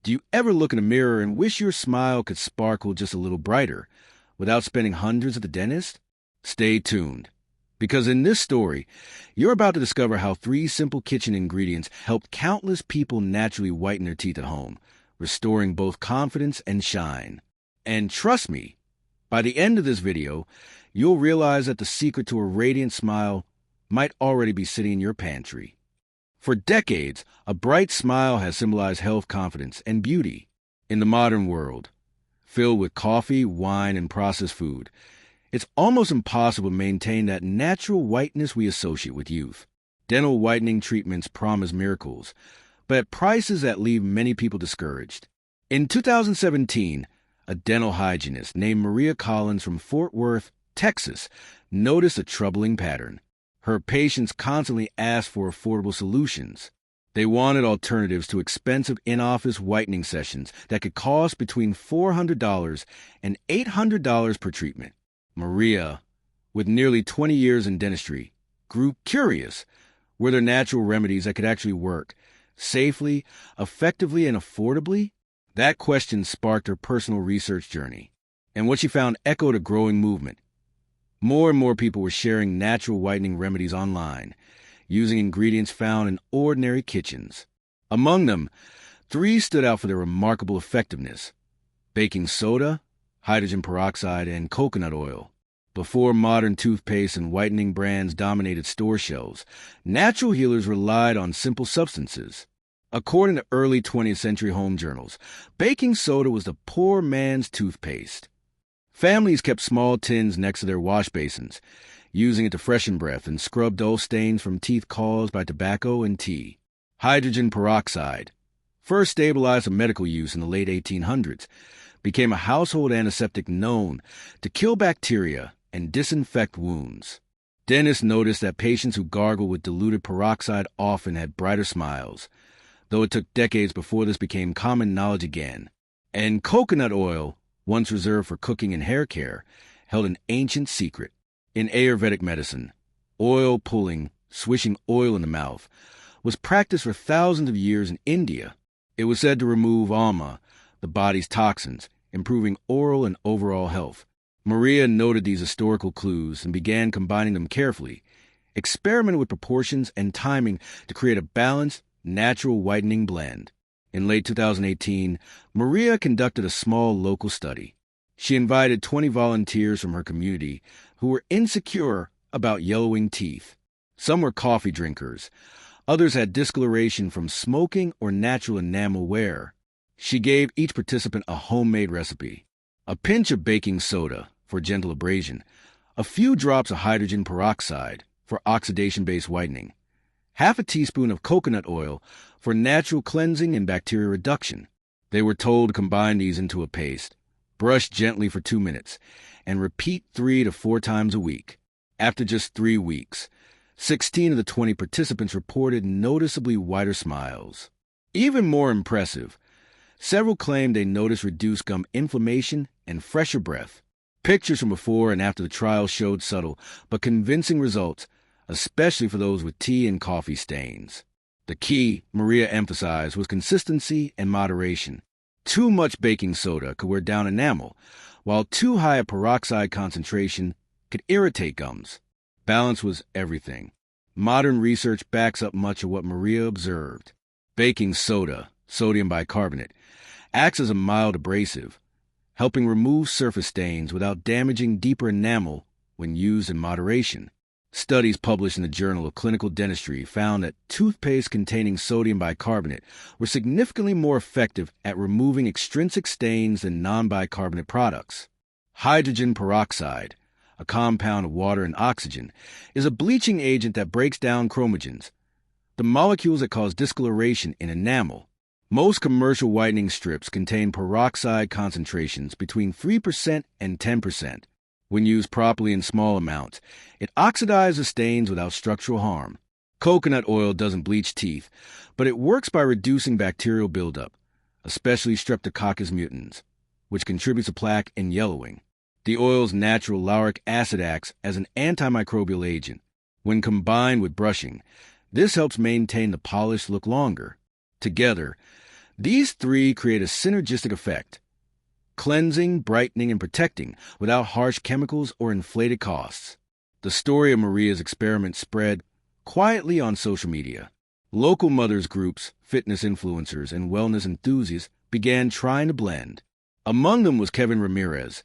Do you ever look in a mirror and wish your smile could sparkle just a little brighter without spending hundreds at the dentist? Stay tuned, because in this story, you're about to discover how 3 simple kitchen ingredients helped countless people naturally whiten their teeth at home, restoring both confidence and shine. And trust me, by the end of this video, you'll realize that the secret to a radiant smile might already be sitting in your pantry. For decades, a bright smile has symbolized health, confidence, and beauty. In the modern world, filled with coffee, wine, and processed food, it's almost impossible to maintain that natural whiteness we associate with youth. Dental whitening treatments promise miracles, but at prices that leave many people discouraged. In 2017, a dental hygienist named Maria Collins from Fort Worth, Texas, noticed a troubling pattern. Her patients constantly asked for affordable solutions. They wanted alternatives to expensive in-office whitening sessions that could cost between $400 and $800 per treatment. Maria, with nearly 20 years in dentistry, grew curious. Were there natural remedies that could actually work safely, effectively, and affordably? That question sparked her personal research journey, and what she found echoed a growing movement. More and more people were sharing natural whitening remedies online, using ingredients found in ordinary kitchens. Among them, 3 stood out for their remarkable effectiveness: baking soda, hydrogen peroxide, and coconut oil. Before modern toothpaste and whitening brands dominated store shelves, natural healers relied on simple substances. According to early 20th century home journals, baking soda was the poor man's toothpaste. Families kept small tins next to their wash basins, using it to freshen breath and scrub dull stains from teeth caused by tobacco and tea. Hydrogen peroxide, first stabilized for medical use in the late 1800s, became a household antiseptic known to kill bacteria and disinfect wounds. Dentists noticed that patients who gargled with diluted peroxide often had brighter smiles, though it took decades before this became common knowledge again. And coconut oil, once reserved for cooking and hair care, held an ancient secret. In Ayurvedic medicine, oil pulling, swishing oil in the mouth, was practiced for thousands of years in India. It was said to remove ama, the body's toxins, improving oral and overall health. Maria noted these historical clues and began combining them carefully, experimenting with proportions and timing to create a balanced, natural whitening blend. In late 2018, Maria conducted a small local study. She invited 20 volunteers from her community who were insecure about yellowing teeth. Some were coffee drinkers. Others had discoloration from smoking or natural enamel wear. She gave each participant a homemade recipe: a pinch of baking soda for gentle abrasion, a few drops of hydrogen peroxide for oxidation-based whitening, half a teaspoon of coconut oil for natural cleansing and bacteria reduction. They were told to combine these into a paste, brush gently for 2 minutes, and repeat 3 to 4 times a week. After just 3 weeks, 16 of the 20 participants reported noticeably whiter smiles. Even more impressive, several claimed they noticed reduced gum inflammation and fresher breath. Pictures from before and after the trial showed subtle but convincing results, especially for those with tea and coffee stains. The key, Maria emphasized, was consistency and moderation. Too much baking soda could wear down enamel, while too high a peroxide concentration could irritate gums. Balance was everything. Modern research backs up much of what Maria observed. Baking soda, sodium bicarbonate, acts as a mild abrasive, helping remove surface stains without damaging deeper enamel when used in moderation. Studies published in the Journal of Clinical Dentistry found that toothpaste containing sodium bicarbonate were significantly more effective at removing extrinsic stains than non-bicarbonate products. Hydrogen peroxide, a compound of water and oxygen, is a bleaching agent that breaks down chromogens, the molecules that cause discoloration in enamel. Most commercial whitening strips contain peroxide concentrations between 3% and 10%. When used properly in small amounts, it oxidizes stains without structural harm. Coconut oil doesn't bleach teeth, but it works by reducing bacterial buildup, especially Streptococcus mutans, which contributes to plaque and yellowing. The oil's natural lauric acid acts as an antimicrobial agent. When combined with brushing, this helps maintain the polished look longer. Together, These three create a synergistic effect, cleansing, brightening, and protecting without harsh chemicals or inflated costs. The story of Maria's experiment spread quietly on social media. Local mothers groups, fitness influencers, and wellness enthusiasts began trying to blend. Among them was Kevin Ramirez,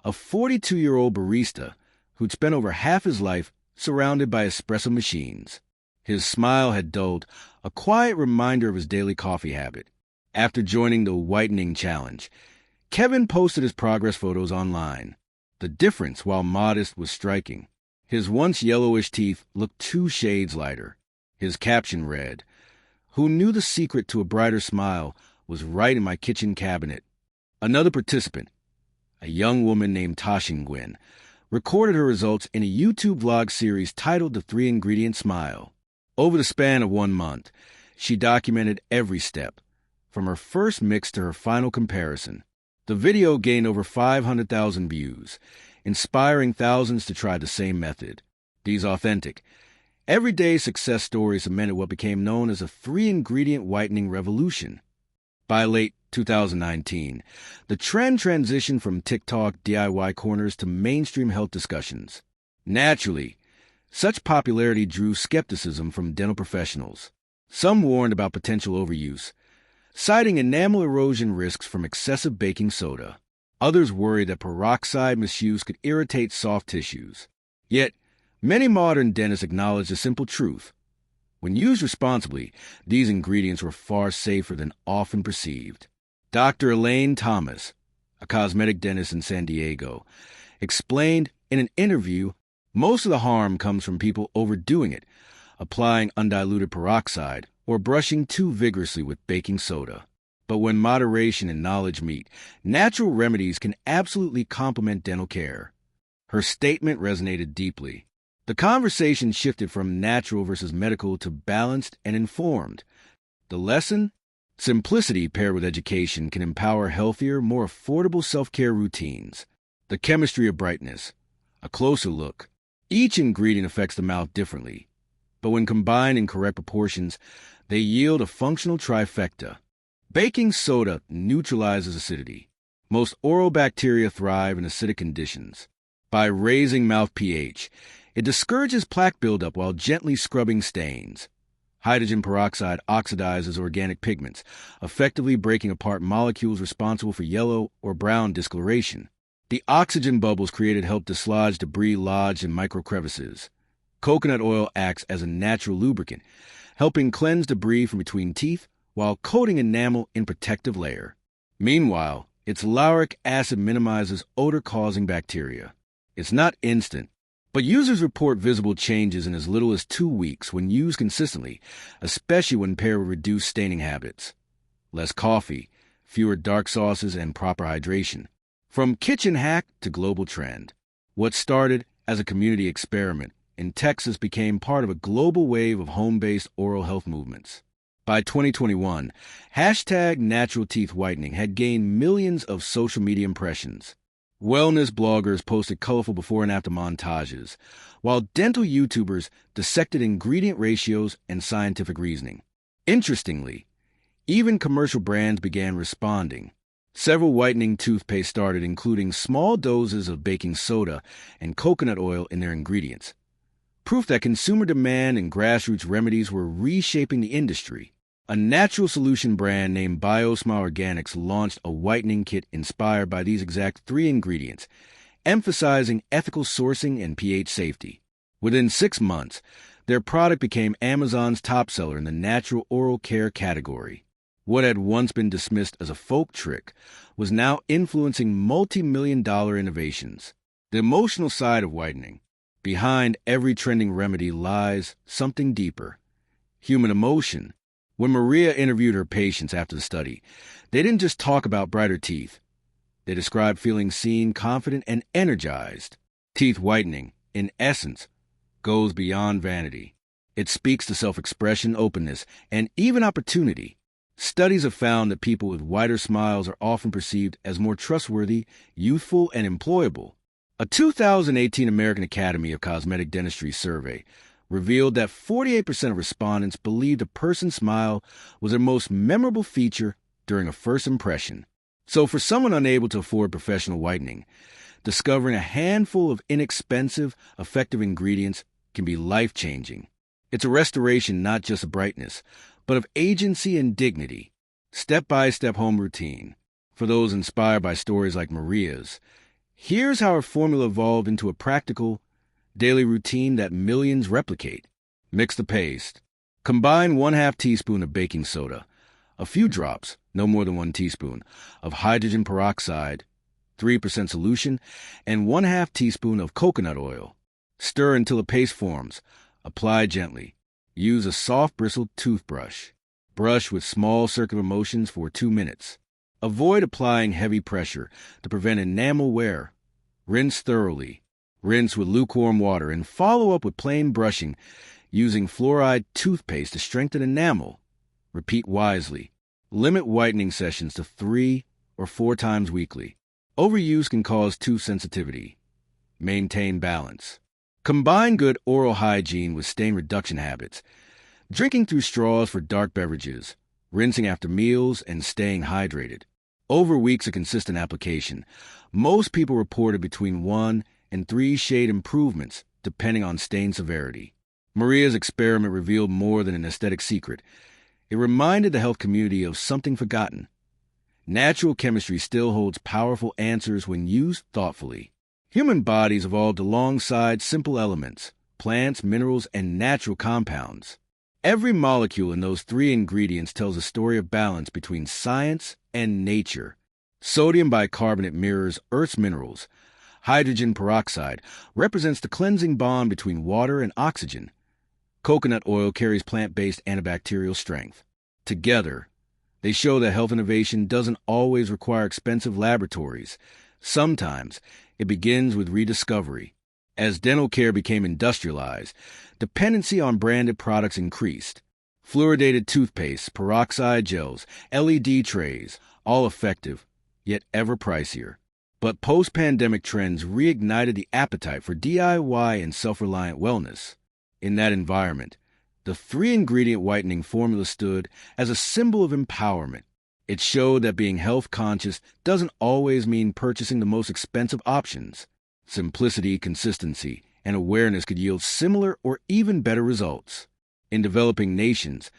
a 42-year-old barista who'd spent over half his life surrounded by espresso machines. His smile had dulled, a quiet reminder of his daily coffee habit. After joining the Whitening challenge, Kevin posted his progress photos online. The difference, while modest, was striking. His once yellowish teeth looked 2 shades lighter. His caption read, "Who knew the secret to a brighter smile was right in my kitchen cabinet." Another participant, a young woman named Tashin Nguyen, recorded her results in a YouTube vlog series titled The 3-Ingredient Smile. Over the span of 1 month, she documented every step, from her first mix to her final comparison. The video gained over 500,000 views, inspiring thousands to try the same method. These authentic, everyday success stories cemented what became known as a 3-ingredient whitening revolution. By late 2019, the trend transitioned from TikTok DIY corners to mainstream health discussions. Naturally, such popularity drew skepticism from dental professionals. Some warned about potential overuse, citing enamel erosion risks from excessive baking soda. Others worried that peroxide misuse could irritate soft tissues. Yet, many modern dentists acknowledge a simple truth. When used responsibly, these ingredients were far safer than often perceived. Dr. Elaine Thomas, a cosmetic dentist in San Diego, explained in an interview most of the harm comes from people overdoing it, applying undiluted peroxide, or brushing too vigorously with baking soda. But when moderation and knowledge meet, natural remedies can absolutely complement dental care. Her statement resonated deeply. The conversation shifted from natural versus medical to balanced and informed. The lesson? Simplicity paired with education can empower healthier, more affordable self-care routines. The chemistry of brightness. A closer look. Each ingredient affects the mouth differently, but when combined in correct proportions, they yield a functional trifecta. Baking soda neutralizes acidity. Most oral bacteria thrive in acidic conditions. By raising mouth pH, it discourages plaque buildup while gently scrubbing stains. Hydrogen peroxide oxidizes organic pigments, effectively breaking apart molecules responsible for yellow or brown discoloration. The oxygen bubbles created help dislodge debris lodged in microcrevices. Coconut oil acts as a natural lubricant, helping cleanse debris from between teeth while coating enamel in protective layer. Meanwhile, its lauric acid minimizes odor-causing bacteria. It's not instant, but users report visible changes in as little as 2 weeks when used consistently, especially when paired with reduced staining habits. Less coffee, fewer dark sauces, and proper hydration. From kitchen hack to global trend, what started as a community experiment in Texas became part of a global wave of home-based oral health movements. By 2021, #NaturalTeethWhitening had gained millions of social media impressions. Wellness bloggers posted colorful before and after montages, while dental YouTubers dissected ingredient ratios and scientific reasoning. Interestingly, even commercial brands began responding. Several whitening toothpaste started including small doses of baking soda and coconut oil in their ingredients. Proof that consumer demand and grassroots remedies were reshaping the industry. A natural solution brand named BioSmile Organics launched a whitening kit inspired by these exact 3 ingredients, emphasizing ethical sourcing and pH safety. Within 6 months, their product became Amazon's top seller in the natural oral care category. What had once been dismissed as a folk trick was now influencing multi-million-dollar innovations. The emotional side of whitening. Behind every trending remedy lies something deeper. Human emotion. When Maria interviewed her patients after the study, they didn't just talk about brighter teeth. They described feeling seen, confident, and energized. Teeth whitening, in essence, goes beyond vanity. It speaks to self-expression, openness, and even opportunity. Studies have found that people with wider smiles are often perceived as more trustworthy, youthful, and employable. A 2018 American Academy of Cosmetic Dentistry survey revealed that 48% of respondents believed a person's smile was their most memorable feature during a first impression. So for someone unable to afford professional whitening, discovering a handful of inexpensive, effective ingredients can be life-changing. It's a restoration not just of brightness, but of agency and dignity. Step-by-step home routine. For those inspired by stories like Maria's, here's how her formula evolved into a practical, daily routine that millions replicate. Mix the paste. Combine 1/2 teaspoon of baking soda, a few drops, no more than 1 teaspoon, of hydrogen peroxide, 3% solution, and 1/2 teaspoon of coconut oil. Stir until a paste forms. Apply gently. Use a soft bristled toothbrush. Brush with small circular motions for 2 minutes. Avoid applying heavy pressure to prevent enamel wear. Rinse thoroughly. Rinse with lukewarm water and follow up with plain brushing using fluoride toothpaste to strengthen enamel. Repeat wisely. Limit whitening sessions to 3 or 4 times weekly. Overuse can cause tooth sensitivity. Maintain balance. Combine good oral hygiene with stain reduction habits. Drinking through straws for dark beverages, rinsing after meals, and staying hydrated. Over weeks of consistent application, most people reported between 1 and 3 shade improvements, depending on stain severity. Maria's experiment revealed more than an aesthetic secret. It reminded the health community of something forgotten. Natural chemistry still holds powerful answers when used thoughtfully. Human bodies evolved alongside simple elements, plants, minerals, and natural compounds. Every molecule in those 3 ingredients tells a story of balance between science and nature. Sodium bicarbonate mirrors Earth's minerals. Hydrogen peroxide represents the cleansing bond between water and oxygen. Coconut oil carries plant-based antibacterial strength. Together, they show that health innovation doesn't always require expensive laboratories. Sometimes it begins with rediscovery. As dental care became industrialized, dependency on branded products increased. Fluoridated toothpaste, peroxide gels, LED trays, all effective, yet ever pricier. But post-pandemic trends reignited the appetite for DIY and self-reliant wellness. In that environment, the 3-ingredient whitening formula stood as a symbol of empowerment. It showed that being health-conscious doesn't always mean purchasing the most expensive options. Simplicity, consistency, and awareness could yield similar or even better results. In developing nations,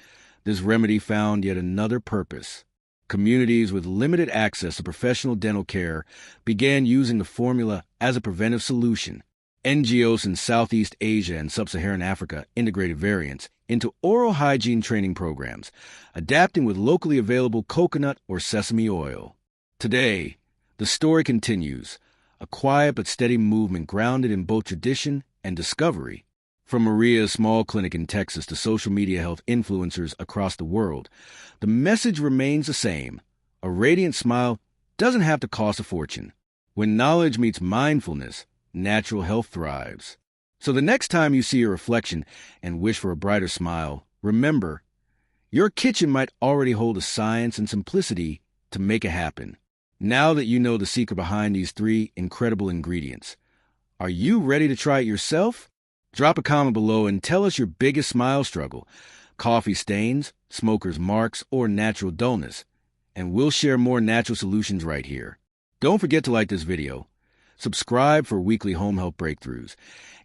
this remedy found yet another purpose. Communities with limited access to professional dental care began using the formula as a preventive solution. NGOs in Southeast Asia and Sub-Saharan Africa integrated variants into oral hygiene training programs, adapting with locally available coconut or sesame oil. Today, the story continues, a quiet but steady movement grounded in both tradition and discovery. From Maria's small clinic in Texas to social media health influencers across the world, the message remains the same. A radiant smile doesn't have to cost a fortune. When knowledge meets mindfulness, natural health thrives. So the next time you see a reflection and wish for a brighter smile, remember, your kitchen might already hold the science and simplicity to make it happen. Now that you know the secret behind these 3 incredible ingredients, are you ready to try it yourself? Drop a comment below and tell us your biggest smile struggle, coffee stains, smoker's marks, or natural dullness, and we'll share more natural solutions right here. Don't forget to like this video, subscribe for weekly home health breakthroughs,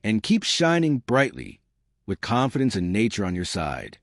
and keep shining brightly with confidence in nature on your side.